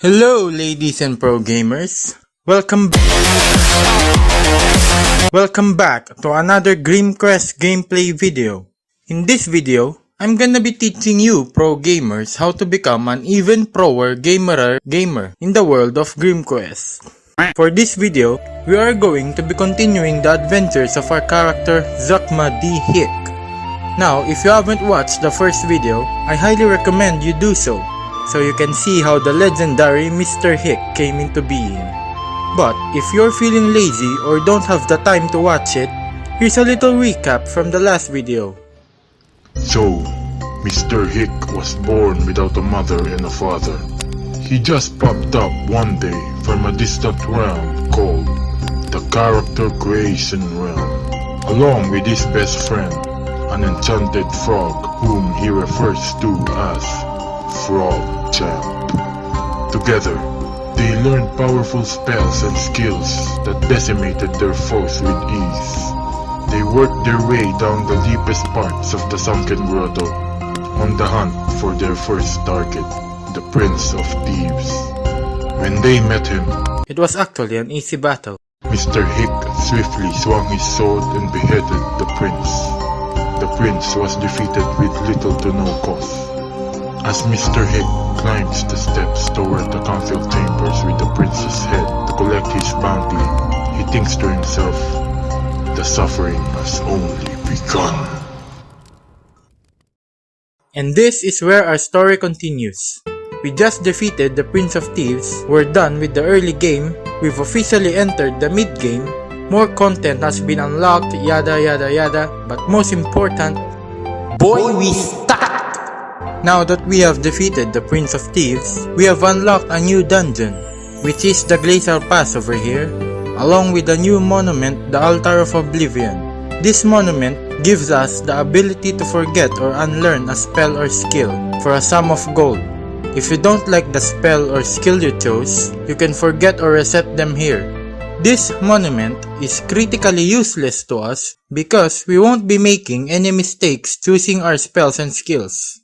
Hello ladies and pro gamers, welcome back to another GrimQuest gameplay video. In this video, I'm gonna be teaching you pro gamers how to become an even proer gamer in the world of GrimQuest. For this video, we are going to be continuing the adventures of our character Zakma D. Hick. Now, if you haven't watched the first video, I highly recommend you do so you can see how the legendary Mr. Hick came into being. But if you're feeling lazy or don't have the time to watch it, here's a little recap from the last video. So, Mr. Hick was born without a mother and a father. He just popped up one day from a distant realm called the Character Creation Realm, along with his best friend, an enchanted frog whom he refers to as Frog Champ. Together, they learned powerful spells and skills that decimated their foes with ease. They worked their way down the deepest parts of the sunken grotto, on the hunt for their first target, the Prince of Thieves. When they met him, it was actually an easy battle. Mr. Hick swiftly swung his sword and beheaded the prince. The prince was defeated with little to no cost. As Mr. Hick climbs the steps toward the council chambers with the prince's head to collect his bounty, he thinks to himself, the suffering has only begun. And this is where our story continues. We just defeated the Prince of Thieves, we're done with the early game, we've officially entered the mid-game, more content has been unlocked, yada yada yada, but most important, boy, we stacked! Now that we have defeated the Prince of Thieves, we have unlocked a new dungeon, which is the Glacial Pass over here, along with a new monument, the Altar of Oblivion. This monument gives us the ability to forget or unlearn a spell or skill for a sum of gold. If you don't like the spell or skill you chose, you can forget or reset them here. This monument is critically useless to us because we won't be making any mistakes choosing our spells and skills.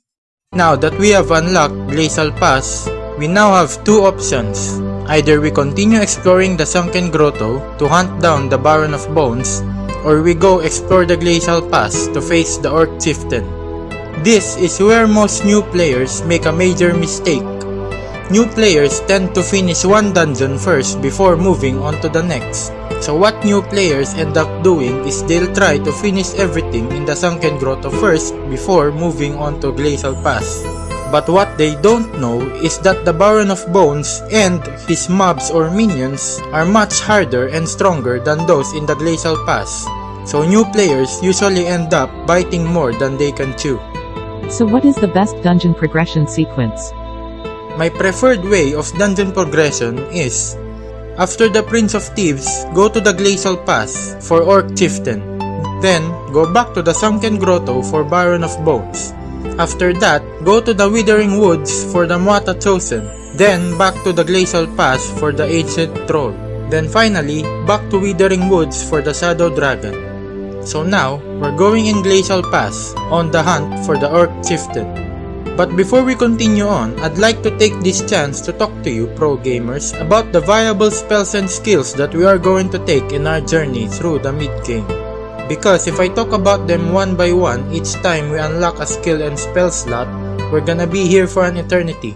Now that we have unlocked Glacial Pass, we now have two options. Either we continue exploring the sunken grotto to hunt down the Baron of Bones, or we go explore the Glacial Pass to face the Orc Chieftain. This is where most new players make a major mistake. New players tend to finish one dungeon first before moving on to the next. So what new players end up doing is they'll try to finish everything in the sunken grotto first before moving on to Glacial Pass. But what they don't know is that the Baron of Bones and his mobs or minions are much harder and stronger than those in the Glacial Pass. So new players usually end up biting more than they can chew. So what is the best dungeon progression sequence? My preferred way of dungeon progression is, after the Prince of Thieves, go to the Glacial Pass for Orc Chieftain. Then, go back to the Sunken Grotto for Baron of Bones. After that, go to the Withering Woods for the Muata Chosen. Then, back to the Glacial Pass for the Ancient Troll. Then finally, back to Withering Woods for the Shadow Dragon. So now, we're going in Glacial Pass, on the hunt for the Orc Chieftain. But before we continue on, I'd like to take this chance to talk to you pro gamers about the viable spells and skills that we are going to take in our journey through the mid-game. Because if I talk about them one by one each time we unlock a skill and spell slot, we're gonna be here for an eternity.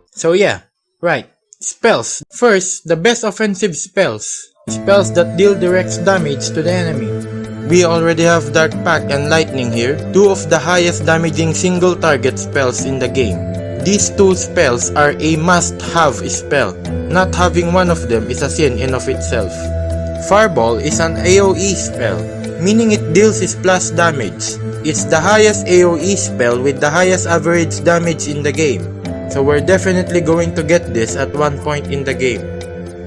So yeah, right, spells. First, the best offensive spells. Spells that deal direct damage to the enemy. We already have Dark Pact and Lightning here, two of the highest damaging single target spells in the game. These two spells are a must-have spell. Not having one of them is a sin in of itself. Fireball is an AoE spell, meaning it deals splash damage. It's the highest AoE spell with the highest average damage in the game, so we're definitely going to get this at one point in the game.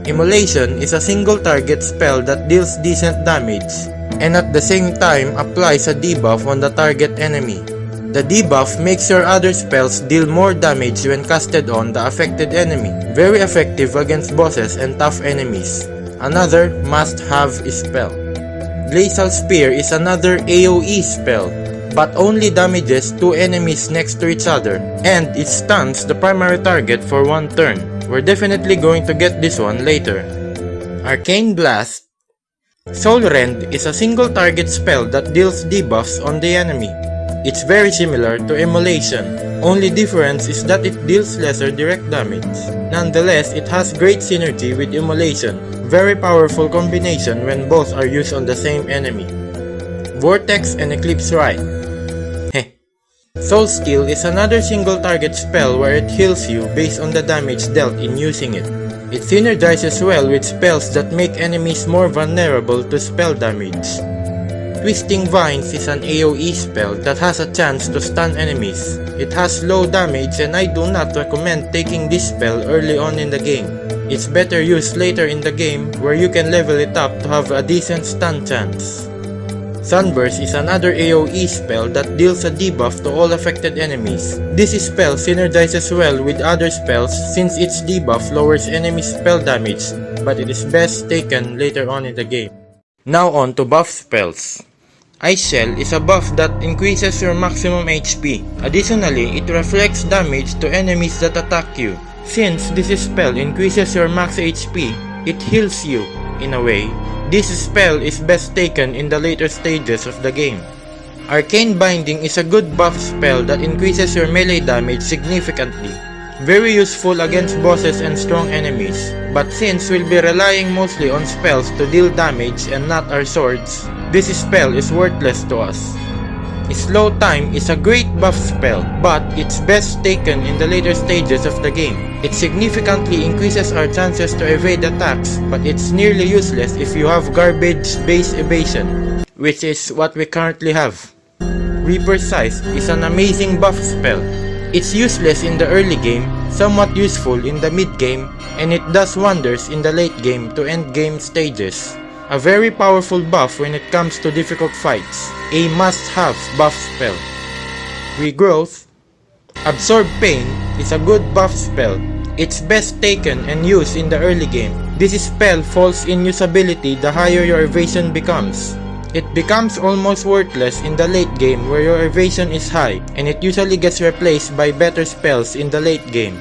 Immolation is a single target spell that deals decent damage, and at the same time applies a debuff on the target enemy. The debuff makes your other spells deal more damage when casted on the affected enemy. Very effective against bosses and tough enemies. Another must-have spell. Glacial Spear is another AoE spell, but only damages two enemies next to each other, and it stuns the primary target for one turn. We're definitely going to get this one later. Arcane Blast. Soul Rend is a single target spell that deals debuffs on the enemy. It's very similar to Immolation, only difference is that it deals lesser direct damage. Nonetheless, it has great synergy with Immolation, very powerful combination when both are used on the same enemy. Vortex and Eclipse Rite. Heh. Soul Steal is another single target spell where it heals you based on the damage dealt in using it. It synergizes well with spells that make enemies more vulnerable to spell damage. Twisting Vines is an AoE spell that has a chance to stun enemies. It has low damage and I do not recommend taking this spell early on in the game. It's better used later in the game where you can level it up to have a decent stun chance. Sunburst is another AoE spell that deals a debuff to all affected enemies. This spell synergizes well with other spells since its debuff lowers enemy spell damage, but it is best taken later on in the game. Now on to buff spells. Ice Shell is a buff that increases your maximum HP. Additionally, it reflects damage to enemies that attack you. Since this spell increases your max HP, it heals you, in a way. This spell is best taken in the later stages of the game. Arcane Binding is a good buff spell that increases your melee damage significantly. Very useful against bosses and strong enemies, but since we'll be relying mostly on spells to deal damage and not our swords, this spell is worthless to us. Slow Time is a great buff spell, but it's best taken in the later stages of the game. It significantly increases our chances to evade attacks, but it's nearly useless if you have garbage-based evasion, which is what we currently have. Reaper's Scythe is an amazing buff spell. It's useless in the early game, somewhat useful in the mid game, and it does wonders in the late game to end game stages. A very powerful buff when it comes to difficult fights, a must-have buff spell. Regrowth. Absorb Pain is a good buff spell. It's best taken and used in the early game. This spell falls in usability the higher your evasion becomes. It becomes almost worthless in the late game where your evasion is high, and it usually gets replaced by better spells in the late game.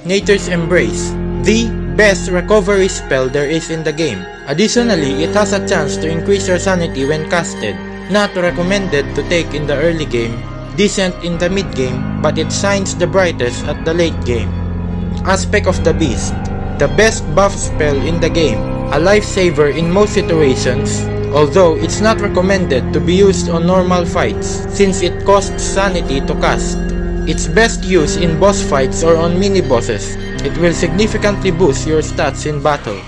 Nature's Embrace, the best recovery spell there is in the game. Additionally, it has a chance to increase your sanity when casted. Not recommended to take in the early game, decent in the mid game, but it shines the brightest at the late game. Aspect of the Beast, the best buff spell in the game, a lifesaver in most situations, although it's not recommended to be used on normal fights since it costs sanity to cast. It's best used in boss fights or on mini-bosses. It will significantly boost your stats in battle.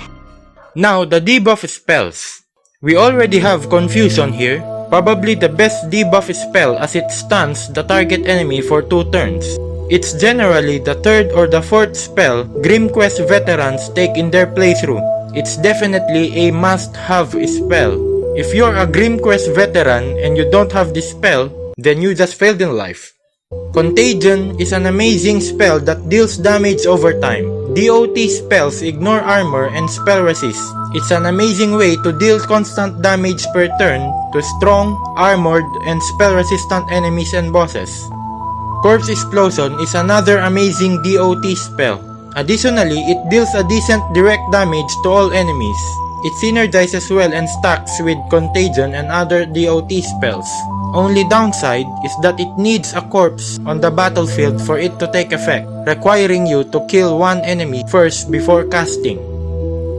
Now the debuff spells. We already have Confusion here, probably the best debuff spell as it stuns the target enemy for 2 turns. It's generally the 3rd or the 4th spell Grim Quest veterans take in their playthrough. It's definitely a must-have spell. If you're a Grim Quest veteran and you don't have this spell, then you just failed in life. Contagion is an amazing spell that deals damage over time. DOT spells ignore armor and spell resist. It's an amazing way to deal constant damage per turn to strong, armored, and spell resistant enemies and bosses. Corpse Explosion is another amazing DOT spell. Additionally, it deals a decent direct damage to all enemies. It synergizes well and stacks with Contagion and other DOT spells. Only downside is that it needs a corpse on the battlefield for it to take effect, requiring you to kill one enemy first before casting.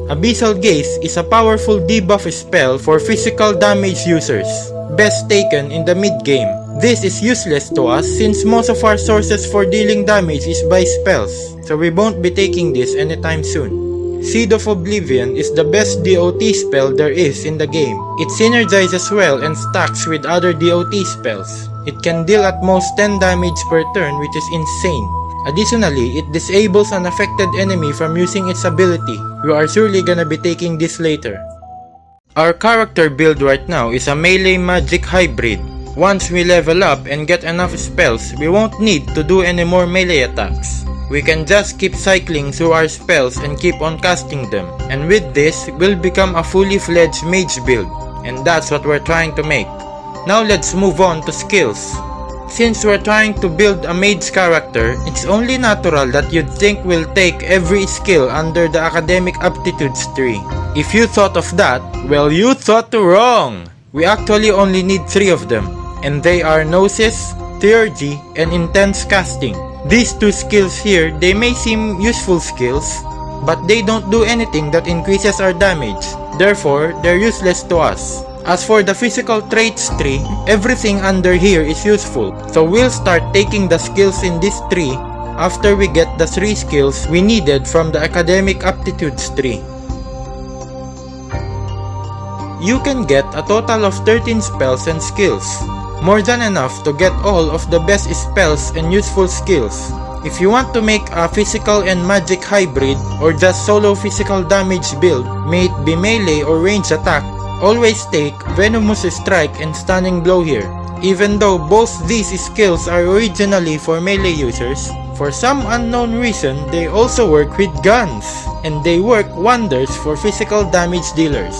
Abyssal Gaze is a powerful debuff spell for physical damage users, best taken in the mid-game. This is useless to us since most of our sources for dealing damage is by spells, so we won't be taking this anytime soon. Seed of Oblivion is the best DOT spell there is in the game. It synergizes well and stacks with other DOT spells. It can deal at most 10 damage per turn, which is insane. Additionally, it disables an affected enemy from using its ability. We are surely gonna be taking this later. Our character build right now is a melee magic hybrid. Once we level up and get enough spells, we won't need to do any more melee attacks. We can just keep cycling through our spells and keep on casting them. And with this, we'll become a fully fledged mage build. And that's what we're trying to make. Now let's move on to skills. Since we're trying to build a mage character, it's only natural that you'd think we'll take every skill under the academic aptitudes tree. If you thought of that, well, you thought wrong! We actually only need 3 of them, and they are Gnosis, Theurgy, and Intense Casting. These 2 skills here, they may seem useful skills, but they don't do anything that increases our damage. Therefore, they're useless to us. As for the physical traits tree, everything under here is useful. So we'll start taking the skills in this tree after we get the 3 skills we needed from the academic aptitudes tree. You can get a total of 13 spells and skills. More than enough to get all of the best spells and useful skills. If you want to make a physical and magic hybrid or just solo physical damage build, may it be melee or range attack, always take Venomous Strike and Stunning Blow here. Even though both these skills are originally for melee users, for some unknown reason they also work with guns, and they work wonders for physical damage dealers.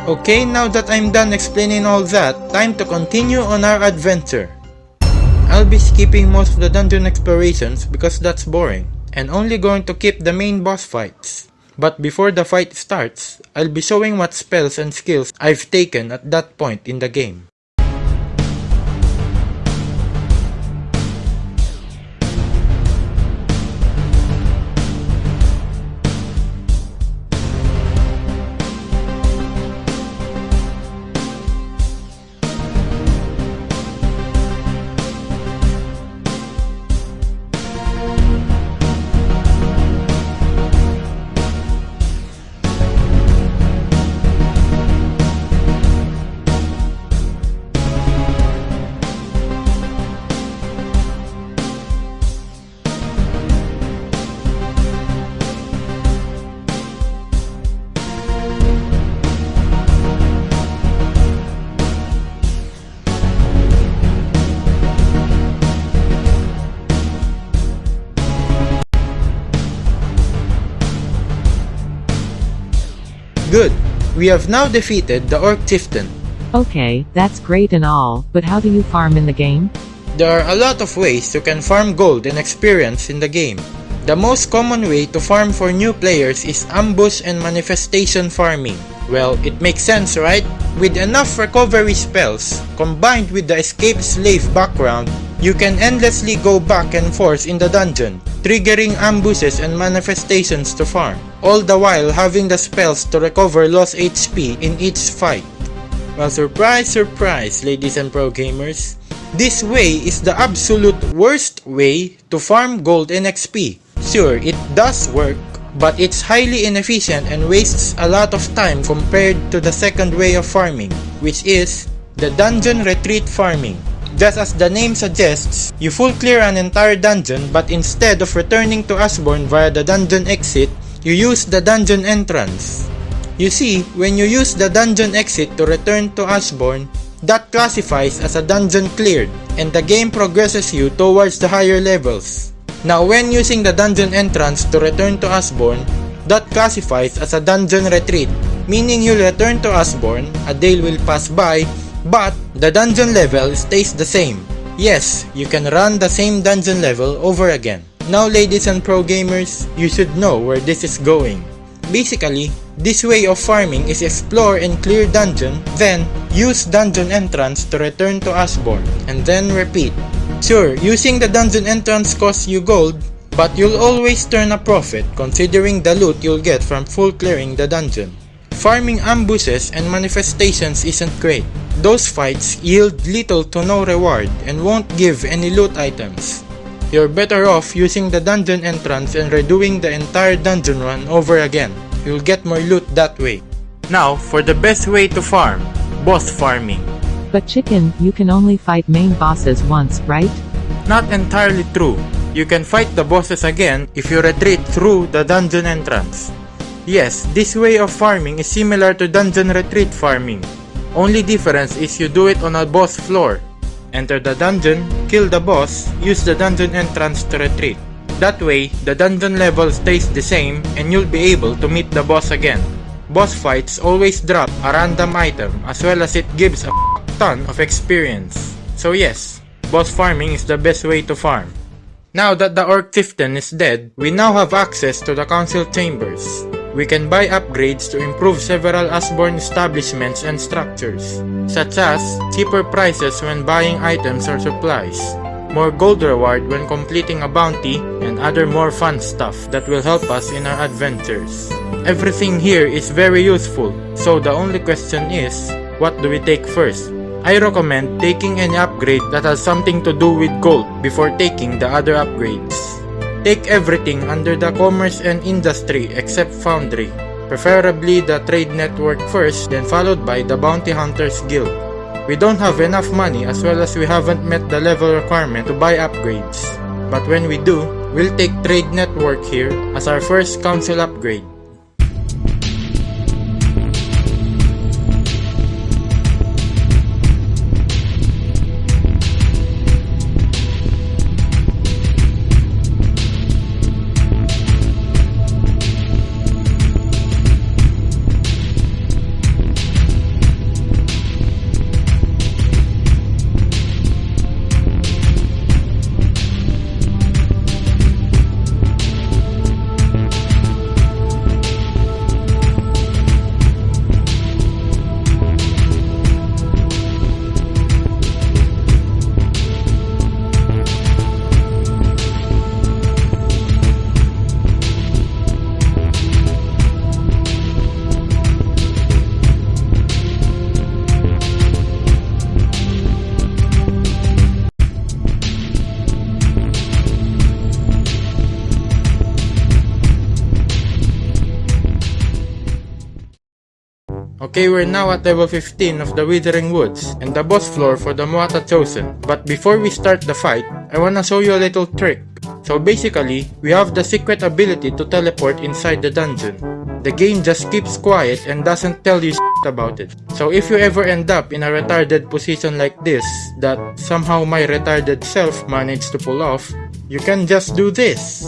Okay, now that I'm done explaining all that, time to continue on our adventure. I'll be skipping most of the dungeon explorations because that's boring, and only going to keep the main boss fights. But before the fight starts, I'll be showing what spells and skills I've taken at that point in the game. Good! We have now defeated the Orc Chieftain. Okay, that's great and all, but how do you farm in the game? There are a lot of ways you can farm gold and experience in the game. The most common way to farm for new players is ambush and manifestation farming. Well, it makes sense, right? With enough recovery spells, combined with the escape slave background, you can endlessly go back and forth in the dungeon, triggering ambushes and manifestations to farm, all the while having the spells to recover lost HP in each fight. Well, surprise, surprise, ladies and pro gamers. This way is the absolute worst way to farm gold and XP. Sure, it does work, but it's highly inefficient and wastes a lot of time compared to the second way of farming, which is the dungeon retreat farming. Just as the name suggests, you full clear an entire dungeon, but instead of returning to Ashbourne via the dungeon exit, you use the dungeon entrance. You see, when you use the dungeon exit to return to Ashbourne, that classifies as a dungeon cleared, and the game progresses you towards the higher levels. Now when using the dungeon entrance to return to Ashbourne, that classifies as a dungeon retreat, meaning you'll return to Ashbourne, a day will pass by, but the dungeon level stays the same. Yes, you can run the same dungeon level over again. Now ladies and pro gamers, you should know where this is going. Basically, this way of farming is explore and clear dungeon, then use dungeon entrance to return to Ashbourne, and then repeat. Sure, using the dungeon entrance costs you gold, but you'll always turn a profit considering the loot you'll get from full clearing the dungeon. Farming ambushes and manifestations isn't great. Those fights yield little to no reward and won't give any loot items. You're better off using the dungeon entrance and redoing the entire dungeon run over again. You'll get more loot that way. Now, for the best way to farm, boss farming. But chicken, you can only fight main bosses once, right? Not entirely true. You can fight the bosses again if you retreat through the dungeon entrance. Yes, this way of farming is similar to dungeon retreat farming. Only difference is you do it on a boss floor. Enter the dungeon, kill the boss, use the dungeon entrance to retreat. That way, the dungeon level stays the same and you'll be able to meet the boss again. Boss fights always drop a random item as well as it gives a ton of experience. So yes, boss farming is the best way to farm. Now that the Orc Chieftain is dead, we now have access to the council chambers. We can buy upgrades to improve several Usborne establishments and structures, such as cheaper prices when buying items or supplies, more gold reward when completing a bounty, and other more fun stuff that will help us in our adventures. Everything here is very useful, so the only question is, what do we take first? I recommend taking any upgrade that has something to do with gold before taking the other upgrades. Take everything under the commerce and industry except foundry, preferably the trade network first, then followed by the bounty hunters guild. We don't have enough money as well as we haven't met the level requirement to buy upgrades, but when we do, we'll take trade network here as our first council upgrade. Okay, we're now at level 15 of the Withering Woods, and the boss floor for the Muata Chosen. But before we start the fight, I wanna show you a little trick. So basically, we have the secret ability to teleport inside the dungeon. The game just keeps quiet and doesn't tell you shit about it. So if you ever end up in a retarded position like this, that somehow my retarded self managed to pull off, you can just do this.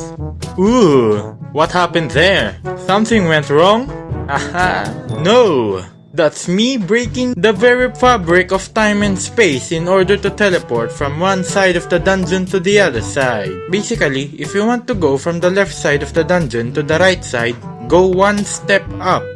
Ooh, what happened there? Something went wrong? Aha, no! That's me breaking the very fabric of time and space in order to teleport from one side of the dungeon to the other side. Basically, if you want to go from the left side of the dungeon to the right side, go one step up.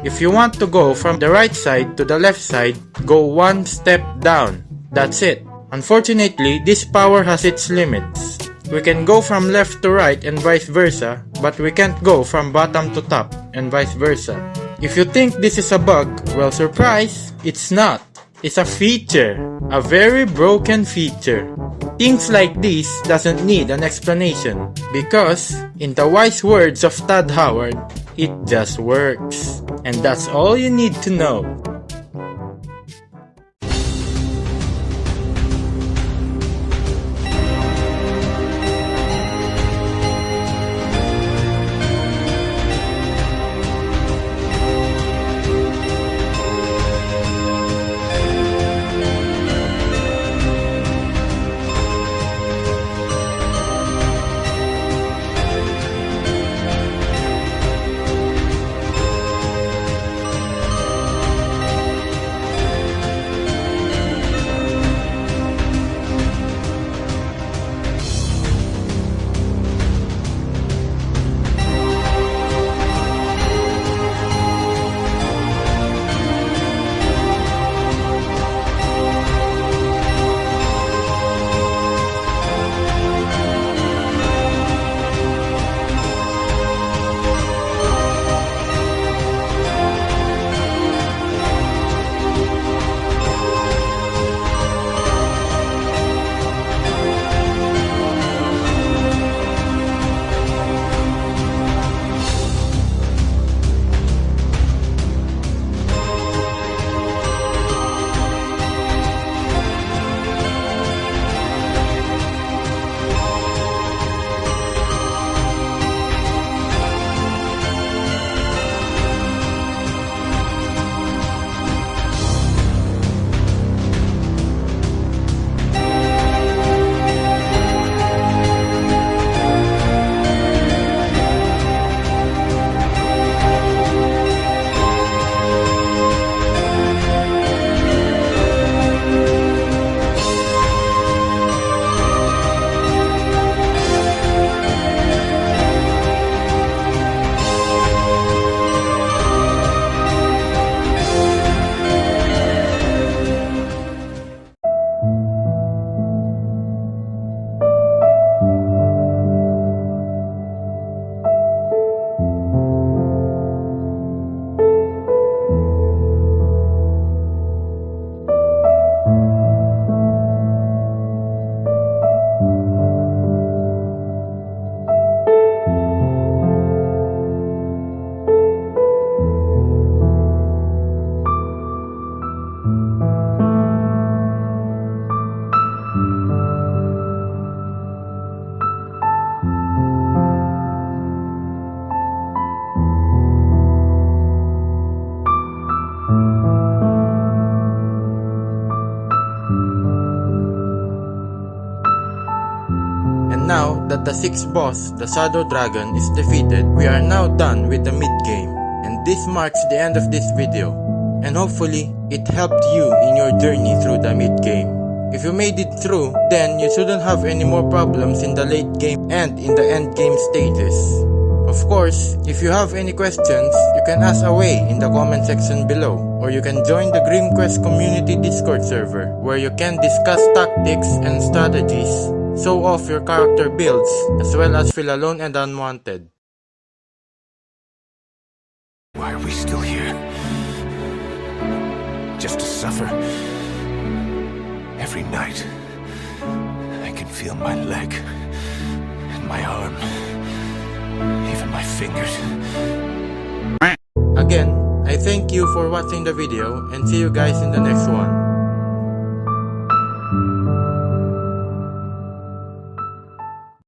If you want to go from the right side to the left side, go one step down. That's it. Unfortunately, this power has its limits. We can go from left to right and vice versa, but we can't go from bottom to top and vice versa. If you think this is a bug, well, surprise, it's not. It's a feature. A very broken feature. Things like this doesn't need an explanation, because, in the wise words of Todd Howard, it just works. And that's all you need to know. the 6th boss, the Shadow Dragon, is defeated, we are now done with the mid-game. And this marks the end of this video. And hopefully, it helped you in your journey through the mid-game. If you made it through, then you shouldn't have any more problems in the late game and in the end game stages. Of course, if you have any questions, you can ask away in the comment section below, or you can join the GrimQuest community Discord server, where you can discuss tactics and strategies, show off your character builds, as well as feel alone and unwanted. Why are we still here? Just to suffer? Every night, I can feel my leg, and my arm, even my fingers. Again, I thank you for watching the video and see you guys in the next one.